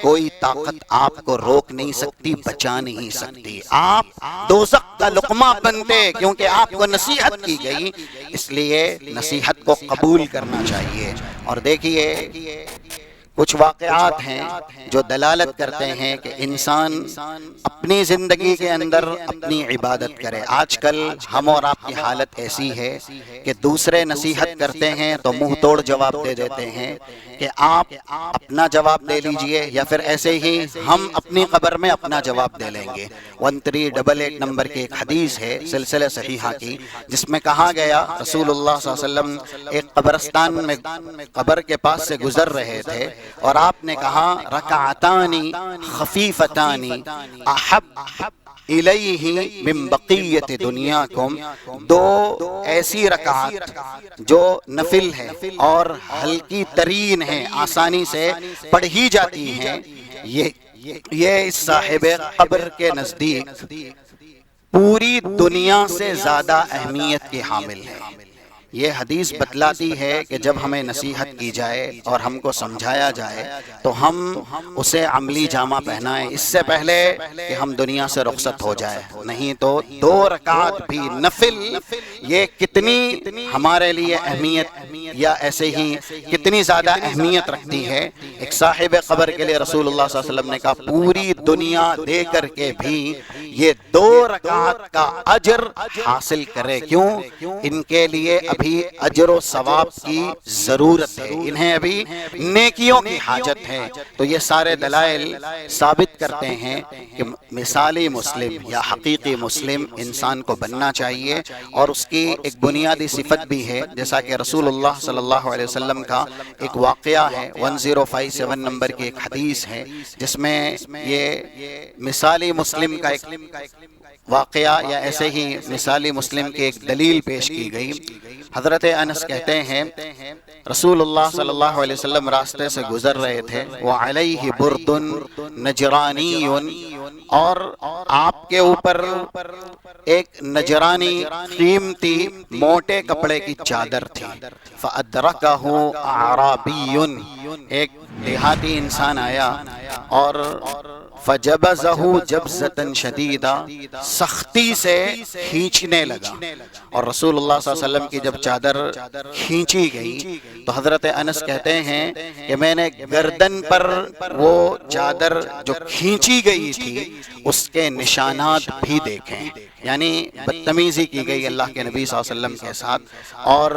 S1: کوئی طاقت آپ کو روک نہیں سکتی، بچا نہیں سکتی۔ آپ دوزخ کا لقمہ بنتے کیونکہ آپ کو نصیحت کی گئی، اس لیے نصیحت کو قبول کرنا چاہیے۔ اور دیکھیے کچھ واقعات ہیں جو دلالت کرتے ہیں کہ انسان اپنی زندگی کے اندر اپنی عبادت کرے۔ آج کل ہم اور آپ کی حالت ایسی ہے کہ دوسرے نصیحت کرتے ہیں تو منہ توڑ جواب دے دیتے ہیں کہ آپ اپنا جواب دے لیجئے، یا پھر ایسے ہی ہم اپنی قبر میں اپنا جواب دے لیں گے۔ 1388 نمبر کی ایک حدیث ہے سلسلہ صحیحہ کی، جس میں کہا گیا رسول اللہ صلی اللہ علیہ وسلم ایک قبرستان میں قبر کے پاس سے گزر رہے تھے، اور آپ نے کہا رکعتانی خفیفتانی احب الیہ من بقیت دنیاکم، دو ایسی رکعت جو نفل ہے اور ہلکی ترین ہیں، آسانی سے پڑھی جاتی ہیں، یہ اس صاحب قبر کے نزدیک پوری دنیا سے زیادہ اہمیت کی حامل ہے۔ یہ حدیث بتلاتی ہے کہ جب ہمیں نصیحت کی جائے اور ہم کو سمجھایا جائے تو ہم اسے عملی جامہ پہنائیں، اس سے پہلے کہ ہم دنیا سے رخصت ہو جائے۔ نہیں تو 2 رکعت بھی نفل یہ کتنی ہمارے لیے اہمیت یا ایسے ہی کتنی زیادہ اہمیت رکھتی ہے۔ ایک صاحب قبر کے لیے رسول اللہ صلی اللہ علیہ وسلم نے کہا پوری دنیا دے کر کے بھی یہ 2 رکعت کا اجر حاصل کرے۔ کیوں؟ ان کے لیے ابھی اجر و ثواب کی ضرورت ہے، انہیں ابھی نیکیوں کی حاجت ہے۔ تو یہ سارے دلائل ثابت کرتے ہیں کہ مثالی مسلم یا حقیقی مسلم انسان کو بننا چاہیے، اور اس کی ایک بنیادی صفت بھی ہے، جیسا کہ رسول اللہ صلی اللہ علیہ وسلم کا ایک واقعہ ہے، 1057 نمبر کی ایک حدیث ہے، جس میں یہ مثالی مسلم کا ایک واقعہ یا ایسے ہی مثالی مسلم کی ایک دلیل پیش کی گئی۔ حضرت انس کہتے ہیں رسول اللہ صلی اللہ علیہ وسلم راستے سے گزر رہے تھے، وعلیہ برد نجرانی، اور آپ کے اوپر ایک نجرانی قیمتی موٹے کپڑے کی چادر تھی۔ فأدرکہ اعرابی، ایک دیہاتی انسان آیا اور فجبزہ جبزة شدیدہ، سختی سے کھینچنے لگا، اور رسول اللہ صلی اللہ علیہ وسلم کی جب چادر کھینچی گئی تو حضرت انس کہتے ہیں کہ میں نے گردن پر وہ چادر جو کھینچی گئی تھی اس کے نشانات بھی دیکھیں، یعنی بدتمیزی کی گئی اللہ کے نبی صلی اللہ علیہ وسلم کے ساتھ، اور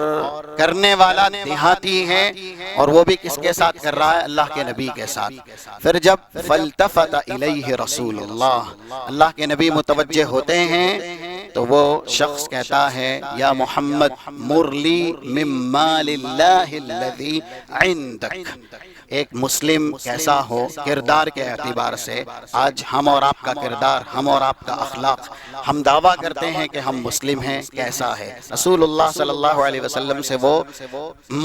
S1: کرنے والا دیہاتی ہے، اور وہ بھی کس کے ساتھ کر رہا ہے؟ اللہ کے نبی کے ساتھ۔ پھر جب فالتفت الیہ رسول اللہ کے نبی متوجہ ہوتے ہیں تو وہ شخص کہتا ہے یا محمد مرلی من مال اللہ الذی عندک۔ ایک مسلم کیسا ہو کردار کے اعتبار سے، آج ہم اور آپ کا کردار، ہم اور آپ کا اخلاق، ہم دعویٰ کرتے ہیں کہ ہم مسلم ہیں، کیسا ہے؟ رسول اللہ صلی اللہ علیہ وسلم سے وہ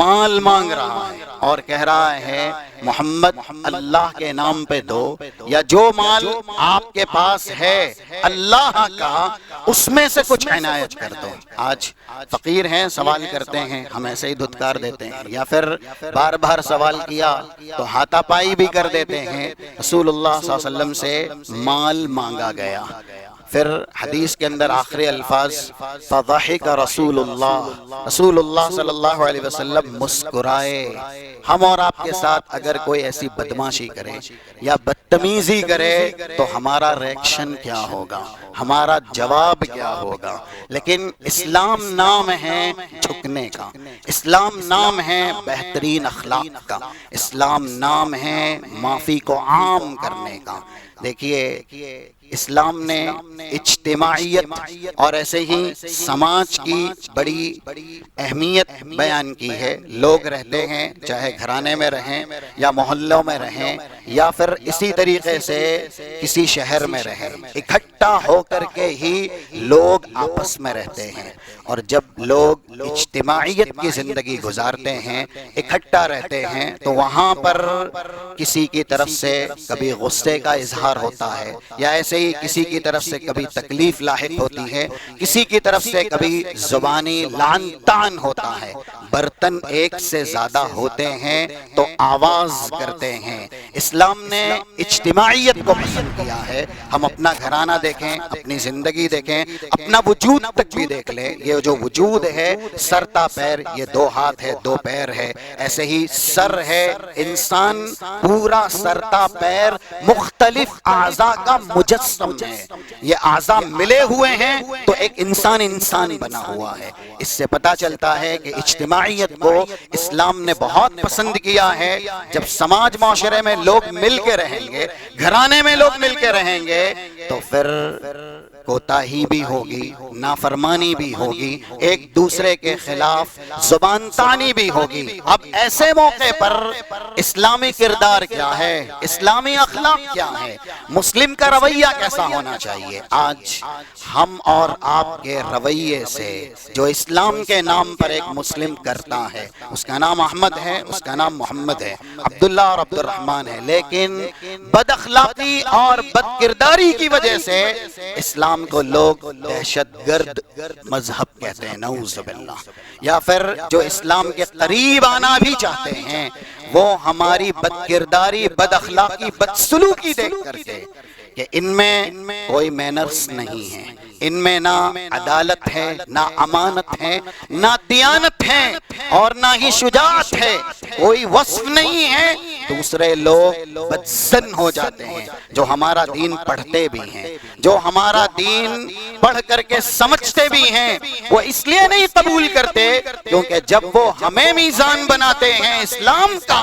S1: مال مانگ رہا ہے اور کہہ رہا ہے محمد اللہ کے نام پہ دو، یا جو مال آپ کے پاس ہے اللہ کا اس میں سے کچھ عنایت کر دو۔ آج فقیر ہیں، سوال کرتے ہیں، ہم ایسے ہی دھتکار دیتے ہیں، یا پھر بار بار سوال کیا تو ہاتھا پائی بھی کر دیتے ہیں۔ رسول اللہ صلی اللہ علیہ وسلم سے مال مانگا گیا، پھر حدیث کے اندر آخری الفاظ فضحک رسول اللہ صلی اللہ علیہ وسلم مسکرائے۔ ہم اور آپ کے ساتھ اگر کوئی ایسی بدماشی کرے یا بدتمیزی کرے تو ہمارا ریاکشن کیا ہوگا، ہمارا جواب کیا ہوگا؟ لیکن اسلام نام ہے جھکنے کا، اسلام نام ہے بہترین اخلاق کا، اسلام نام ہے معافی کو عام کرنے کا۔ دیکھیے اسلام نے اجتماعیت اور ایسے ہی سماج کی بڑی اہمیت بیان کی ہے۔ لوگ رہتے ہیں چاہے گھرانے میں رہیں یا محلوں میں رہیں یا پھر اسی طریقے سے کسی شہر میں رہیں، اکٹھا ہو کر کے ہی لوگ آپس میں رہتے ہیں، اور جب لوگ اجتماعیت کی زندگی گزارتے ہیں، اکٹھا رہتے ہیں، تو وہاں پر کسی کی طرف سے کبھی غصے کا اظہار ہوتا ہے، یا ایسے ہی کسی کی طرف سے کبھی تکلیف لاحق ہوتی ہے، کسی کی طرف سے کبھی زبانی لعن طعن ہوتا ہے، برتن ایک سے زیادہ ہوتے ہیں تو آواز کرتے ہیں۔ اسلام نے اجتماعیت کو پسند کیا ہے۔ ہم اپنا گھرانہ دیکھیں، اپنی زندگی دیکھیں، اپنا وجود تک بھی دیکھ لیں۔ یہ جو وجود ہے سر تا پیر، یہ دو ہاتھ ہے، دو پیر ہے، ایسے ہی سر ہے، انسان پورا سر تا پیر مختلف اعضاء کا مجسم ہے۔ یہ اعضاء ملے ہوئے ہیں تو ایک انسان بنا ہوا ہے۔ اس سے پتہ چلتا ہے کہ اجتماعیت کو اسلام نے بہت پسند کیا ہے۔ جب سماج معاشرے میں لوگ مل کے رہیں گے، گھرانے میں لوگ مل کے رہیں گے، تو پھر کوتاہی بھی ہوگی، نافرمانی بھی ہوگی، ایک دوسرے کے خلاف زبان طعنی بھی ہوگی۔ اب ایسے موقع پر اسلامی کردار کیا ہے، اسلامی اخلاق کیا ہے، مسلم کا رویہ کیسا ہونا چاہیے؟ آج ہم اور آپ کے رویے سے جو اسلام کے نام پر ایک مسلم کرتا ہے، اس کا نام احمد ہے، اس کا نام محمد ہے، عبداللہ اور عبد الرحمن ہے، لیکن بد اخلاقی اور بد کرداری کی وجہ سے اسلام کو لوگ دہشت گرد مذہب کہتے ہیں، نعوذ باللہ۔ یا پھر جو اسلام کے قریب آنا بھی چاہتے ہیں، وہ ہماری بد کرداری، بد اخلاقی، بد سلوکی دیکھ کر کے کہ ان میں کوئی مینرز نہیں ہے، ان میں نہ عدالت ہے، نہ امانت ہے، نہ دیانت ہے، اور نہ ہی شجاعت ہے، کوئی وصف نہیں ہے، دوسرے لوگ بدظن ہو جاتے ہیں۔ جو ہمارا دین پڑھتے بھی ہیں، جو ہمارا دین پڑھ کر کے سمجھتے بھی ہیں، وہ اس لیے نہیں قبول کرتے کیونکہ جب وہ ہمیں میزان بناتے ہیں اسلام کا،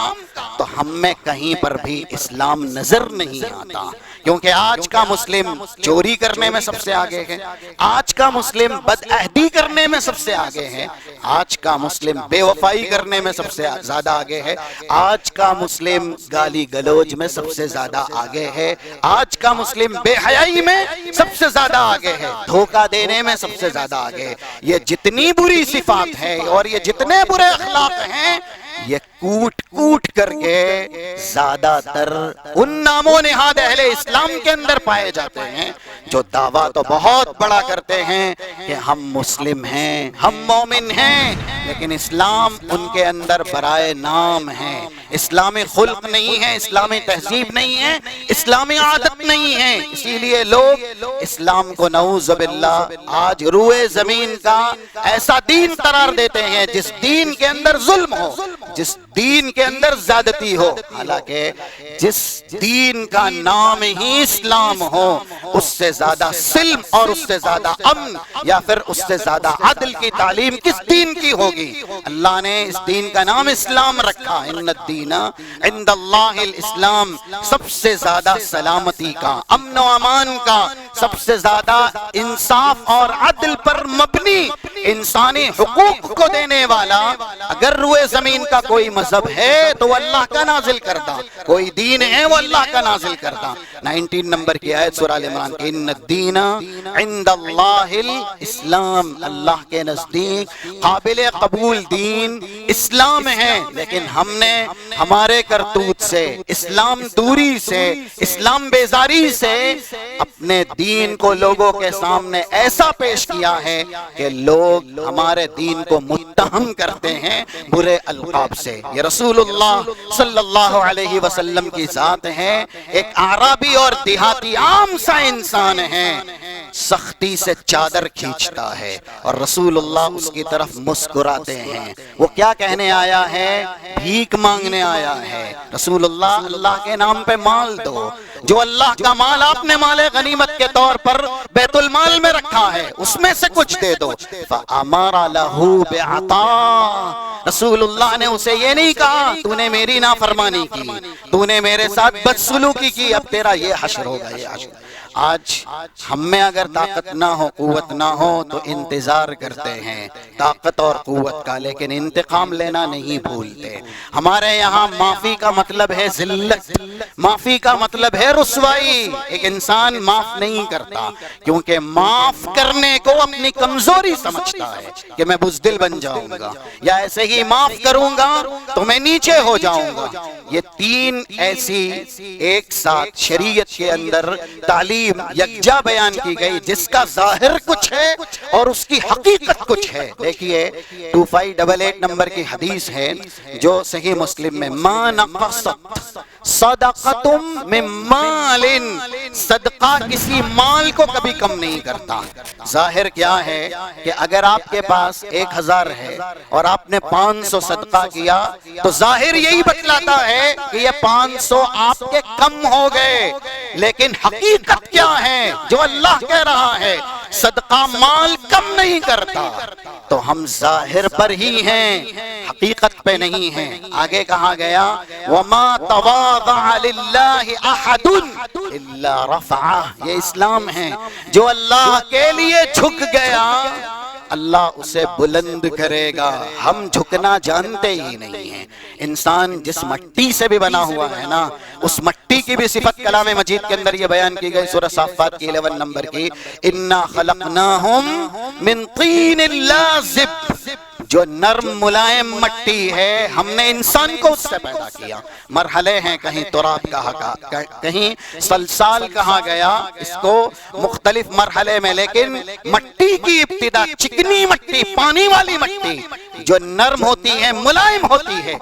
S1: تو ہم میں کہیں پر بھی اسلام نظر نہیں آتا۔ کیونکہ آج کا مسلم چوری کرنے میں سب سے آگے ہے، آج کا مسلم بدعہدی کرنے میں سب سے آگے ہے، آج کا مسلم بے وفائی کرنے میں سب سے زیادہ آگے ہے، آج کا مسلم گالی گلوج میں سب سے زیادہ آگے ہے، آج کا مسلم بے حیائی میں سب سے زیادہ آگے ہے، دھوکہ دینے میں سب سے زیادہ آگے ہے۔ یہ جتنی بری صفات ہے اور یہ جتنے برے اخلاق ہیں، یہ کوٹ کوٹ کر کے زیادہ تر ان نام و نہاد اہل اسلام کے اندر پائے جاتے ہیں جو دعویٰ تو بہت بڑا کرتے ہیں کہ ہم مسلم ہیں، ہم مومن ہیں، لیکن اسلام ان کے اندر برائے نام ہے۔ اسلامی خلق نہیں ہے، اسلامی تہذیب نہیں ہے، اسلامی عادت نہیں ہے۔ اسی لیے لوگ اسلام کو نعوذ باللہ آج روئے زمین کا ایسا دین قرار دیتے ہیں جس دین کے اندر ظلم ہو، جس دین کے اندر زیادتی ہو، حالانکہ جس دین کا نام ہی اسلام ہو اس سے زیادہ سلم اور اس سے زیادہ امن یا پھر اس سے زیادہ عدل کی تعلیم کس دین کی ہوگی؟ اللہ نے اس دین کا نام اسلام رکھا، ان الدین عند اللہ الاسلام، سب سے زیادہ سلامتی کا، امن و امان کا، سب سے زیادہ انصاف اور عدل پر مبنی انسانی حقوق کو دینے والا اگر روئے زمین کا کوئی مذہب ہے تو وہ اللہ کا نازل کردہ، کوئی دین ہے وہ اللہ کا نازل کردہ۔ 19 نمبر کی آیت سورہ آل عمران کی، ان الدین عند اللہ الاسلام، اللہ کے نزدیک قابل قبول دین اسلام ہے۔ لیکن ہم نے ہمارے کرتوت سے، اسلام دوری سے، اسلام بیزاری سے اپنے دین کو لوگوں کے سامنے ایسا پیش کیا ہے کہ لوگ ہمارے دین کو متہم کرتے ہیں برے القاب سے۔ یہ رسول اللہ صلی اللہ علیہ وسلم کی ذات ہے، ایک اعرابی اور دیہاتی عام سا انسان ہے، سختی سے چادر کھینچتا ہے اور رسول اللہ اس کی طرف مسکراتے ہیں۔ وہ کیا کہنے آیا ہے؟ بھیک مانگنے آیا ہے۔ رسول اللہ، اللہ کے نام پہ مال دو، جو اللہ کا مال آپ نے مال غنیمت کے طور پر بیت المال میں رکھا ہے اس میں سے کچھ دے دو۔ فَأَمَرَ لَهُ بِعَطَاءٍ، رسول اللہ نے اسے یہ نہیں کہا تو نے میری نافرمانی کی، تو نے میرے ساتھ بدسلوکی کی، اب تیرا یہ حشر ہوگا، یہ حشر۔ آج ہم میں اگر طاقت نہ ہو، قوت نہ ہو تو انتظار کرتے ہیں طاقت اور قوت کا، لیکن انتقام لینا نہیں بھولتے۔ ہمارے یہاں معافی کا مطلب ہے ذلت، معافی کا مطلب ہے رسوائی۔ ایک انسان معاف نہیں کرتا کیونکہ معاف کرنے کو اپنی کمزوری سمجھتا ہے کہ میں بزدل بن جاؤں گا، یا ایسے ہی معاف کروں گا تو میں نیچے ہو جاؤں گا۔ یہ تین ایسی ایک ساتھ شریعت کے اندر تعلیم یکجا بیان کی گئی جس کا ظاہر کچھ ہے اور اس کی حقیقت کچھ ہے۔ دیکھیے 2588 نمبر کی حدیث ہے جو صحیح مسلم میں، ما نقصت صدقۃ من مال، صدقہ کسی مال کو کبھی کم نہیں کرتا۔ ظاہر کیا ہے کہ اگر آپ کے پاس 1000 ہے اور آپ نے 500 صدقہ کیا تو ظاہر یہی بتلاتا ہے کہ یہ 500 آپ کے کم ہو گئے، لیکن حقیقت کیا ہے جو اللہ کہہ رہا ہے؟ صدقہ مال کم نہیں کرتا۔ تو ہم ظاہر پر ہی ہیں، حقیقت پہ نہیں ہیں۔ آگے کہا گیا وَمَا تَوَاضَعَ لِلَّهِ أَحَدٌ إِلَّا رَفَعَهُ، یہ اسلام ہے۔ جو اللہ کے لیے جھک گیا اللہ اسے بلند کرے گا۔ ہم جھکنا جانتے ہی نہیں ہیں۔ انسان جس مٹی سے بھی بنا ہوا ہے نا، اس مٹی کی بھی صفت کلام مجید کے اندر یہ بیان کی گئی سورہ صافات کی 11 نمبر کی، اِنَّا خَلَقْنَاهُمْ مِنْ طِينٍ لَازِبٍ، جو نرم ملائم مٹی ہے ہم نے انسان کو اس سے پیدا کیا۔ مرحلے ہیں، کہیں تراب کہا، کہیں سلسال کہا گیا، اس کو مختلف مرحلے میں، لیکن مٹی کی ابتدا چکنی مٹی، پانی والی مٹی جو نرم ہوتی ہے، ملائم ہوتی ہے،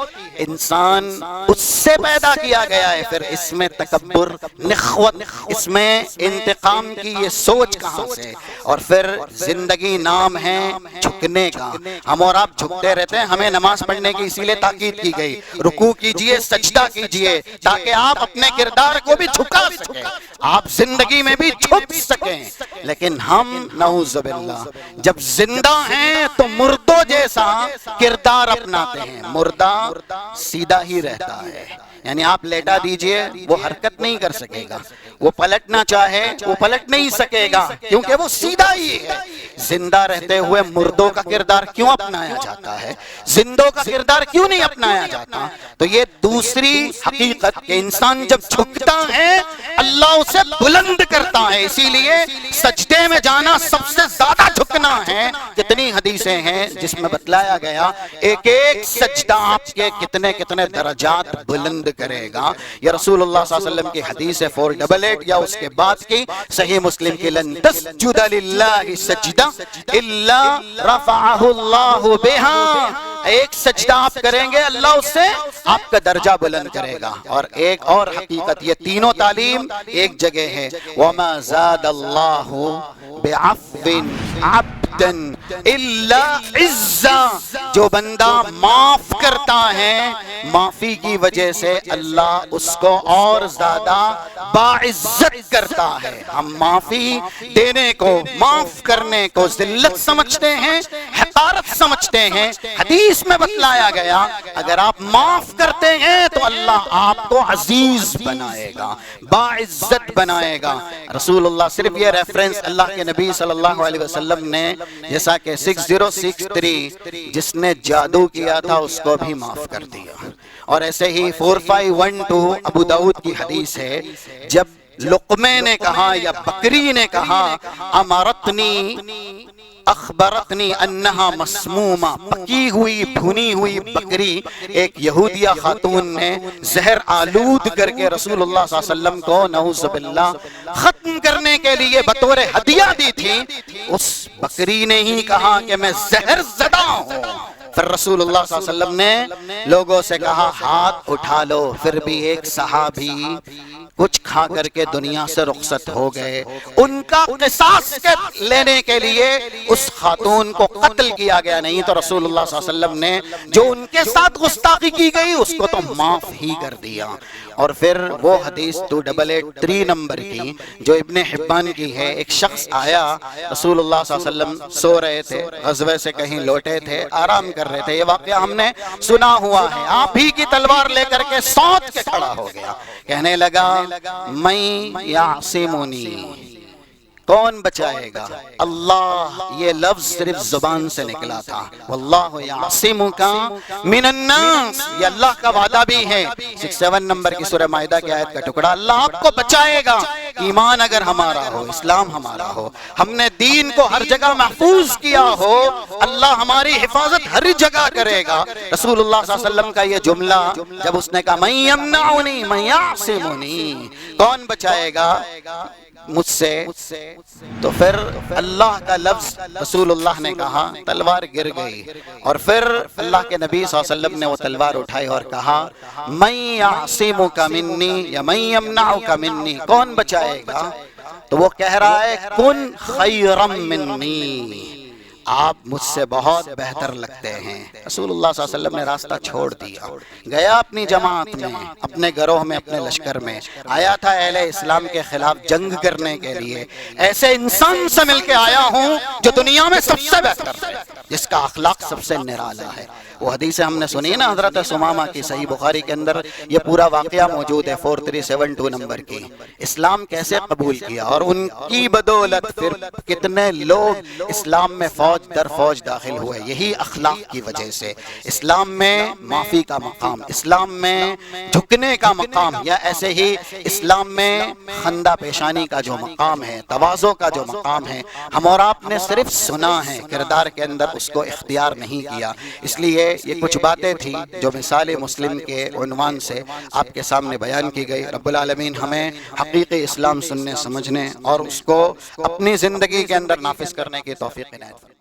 S1: انسان اس سے پیدا کیا گیا ہے۔ پھر اس میں تکبر، نخوت، اس میں انتقام کی یہ سوچ کہاں سے؟ اور پھر زندگی نام ہے جھکنے کا۔ ہم اور آپ جھکتے رہتے ہیں، ہمیں نماز پڑھنے کی اسی لیے تاکید کی گئی، رکوع کیجئے، سجدہ کیجئے، تاکہ آپ اپنے کردار کو بھی جھکا سکیں، آپ زندگی میں بھی جھک سکیں۔ لیکن ہم نعوذ باللہ جب زندہ ہیں تو مردوں جیسا کردار اپناتے ہیں۔ مردہ سیدھا ہی رہتا ہے، یعنی آپ لیٹا دیجئے وہ حرکت نہیں کر سکے گا، وہ پلٹنا چاہے وہ پلٹ نہیں سکے گا کیونکہ وہ سیدھا ہی ہے۔ زندہ رہتے ہوئے مردوں کا کردار کیوں اپنایا جاتا ہے؟ زندوں کا کردار کیوں نہیں اپنایا جاتا؟ تو یہ دوسری حقیقت کہ انسان جب جھکتا ہے اللہ اسے بلند کرتا ہے. اسی لیے سجدے میں جانا سب سے زیادہ جھکنا ہے. کتنی حدیثیں ہیں جس میں بتلایا گیا ایک ایک سجدہ آپ کے کتنے کتنے درجات بلند کرے گا. یہ رسول اللہ صلی اللہ علیہ وسلم کی حدیث ہے 488 یا اس کے بعد کی صحیح مسلم کی لن تسجد للہ سجدہ الا رفعہ اللہ بہا. ایک سجدہ آپ کریں گے اللہ اس سے آپ کا درجہ بلند کرے گا. اور ایک اور حقیقت یہ تینوں تعلیم ایک جگہ ہے. وما زاد اللہ بعفو عبدا الا عزا. جو بندہ معاف کرتا ہے معافی کی وجہ سے اللہ اس کو اور زیادہ باعزت کرتا ہے. ہم معافی دینے کو معاف کرنے کو ذلت سمجھتے ہیں حقارت سمجھتے ہیں. حدیث میں بتلایا گیا اگر آپ معاف کرتے ہیں تو اللہ آپ کو عزیز بنائے گا باعزت بنائے گا. رسول اللہ صرف یہ ریفرنس اللہ کے نبی صلی اللہ علیہ وسلم نے جیسا کہ 6063 جس نے جادو کیا تھا اس کو بھی معاف کر دیا. اور ایسے ہی 4512 ابو داؤد کی حدیث ہے جب لقمے نے کہا یا بکری نے کہا امرتنی اخبرتنی انہا مسمومہ, پکی ہوئی بھنی ہوئی بکری ایک یہودیہ خاتون نے زہر آلود کر کے رسول اللہ صلی اللہ علیہ وسلم کو نعوذ باللہ ختم کرنے کے لیے بطور ہدیہ دی تھی. اس بکری نے ہی کہا کہ میں زہر زدہ ہوں. پھر رسول اللہ صلی اللہ علیہ وسلم نے لوگوں سے کہا ہاتھ اٹھا لو. پھر بھی ایک صحابی کچھ کھا کر کے دنیا سے رخصت ہو گئے. ان کا قصاص لینے کے لیے اس خاتون کو قتل کیا گیا نہیں تو رسول اللہ صلی اللہ علیہ وسلم نے جو ان کے ساتھ گستاخی کی گئی اس کو تو معاف ہی کر دیا. اور پھر وہ حدیث 2883 نمبر کی جو ابن حبان کی ہے, ایک شخص آیا رسول اللہ صلی اللہ علیہ وسلم سو رہے تھے, غزوے سے کہیں لوٹے تھے, آرام کر رہے تھے. یہ واقعہ ہم نے سنا ہوا ہے. آپ ہی کی تلوار لے کر کے سوت کے کھڑا ہو گیا, کہنے لگا من یعصمنی, کون بچائے گا؟ اللہ. یہ لفظ صرف زبان سے نکلا تھا. واللہ یعصمک من الناس, یہ اللہ کا وعدہ بھی ہے. 67 نمبر کی سورہ مائدہ کی آیت کا ٹکڑا. اللہ آپ کو بچائے گا. ایمان اگر ہمارا ہو, اسلام ہمارا ہو, ہم نے دین کو ہر جگہ محفوظ کیا ہو, اللہ ہماری حفاظت ہر جگہ کرے گا. رسول اللہ صلی اللہ علیہ وسلم کا یہ جملہ جب اس نے کہا من یمنعنی من یعصمنی, کون بچائے گا مجھ سے, تو پھر اللہ کا لفظ رسول اللہ نے کہا, تلوار گر گئی. اور پھر اللہ کے نبی صلی اللہ علیہ وسلم نے وہ تلوار اٹھائی اور کہا من یعصمک منی یا من یمنعک منی, کون بچائے گا؟ تو وہ کہہ رہا ہے کن خیرا منی, آپ مجھ سے بہت بہتر لگتے ہیں. رسول اللہ صلی اللہ علیہ وسلم نے راستہ چھوڑ دیا, گیا اپنی جماعت میں, اپنے گروہ میں, اپنے لشکر میں. آیا تھا اہل اسلام کے خلاف جنگ کرنے کے لیے. ایسے انسان سے مل کے آیا ہوں جو دنیا میں سب سے بہتر ہے, جس کا اخلاق سب سے نرالا ہے. وہ حدیث ہم نے سنی نا حضرت سمامہ کی, صحیح بخاری کے اندر یہ پورا واقعہ موجود ہے 4372 نمبر کی. اسلام کیسے قبول کیا اور ان کی بدولت پھر کتنے لوگ اسلام میں فوج در فوج داخل ہوئے. یہی اخلاق کی وجہ سے اسلام میں معافی کا مقام, اسلام میں جھکنے کا مقام, یا ایسے ہی اسلام میں خندہ پیشانی کا جو مقام ہے, تواضع کا جو مقام ہے, ہم اور آپ نے صرف سنا ہے, کردار کے اندر اس کو اختیار نہیں کیا. اس لیے یہ کچھ باتیں تھیں جو مثال مسلم کے عنوان سے آپ کے سامنے بیان کی گئی. رب العالمین ہمیں حقیقی اسلام سننے سمجھنے اور اس کو اپنی زندگی کے اندر نافذ کرنے کی توفیق عنایت فرمائے.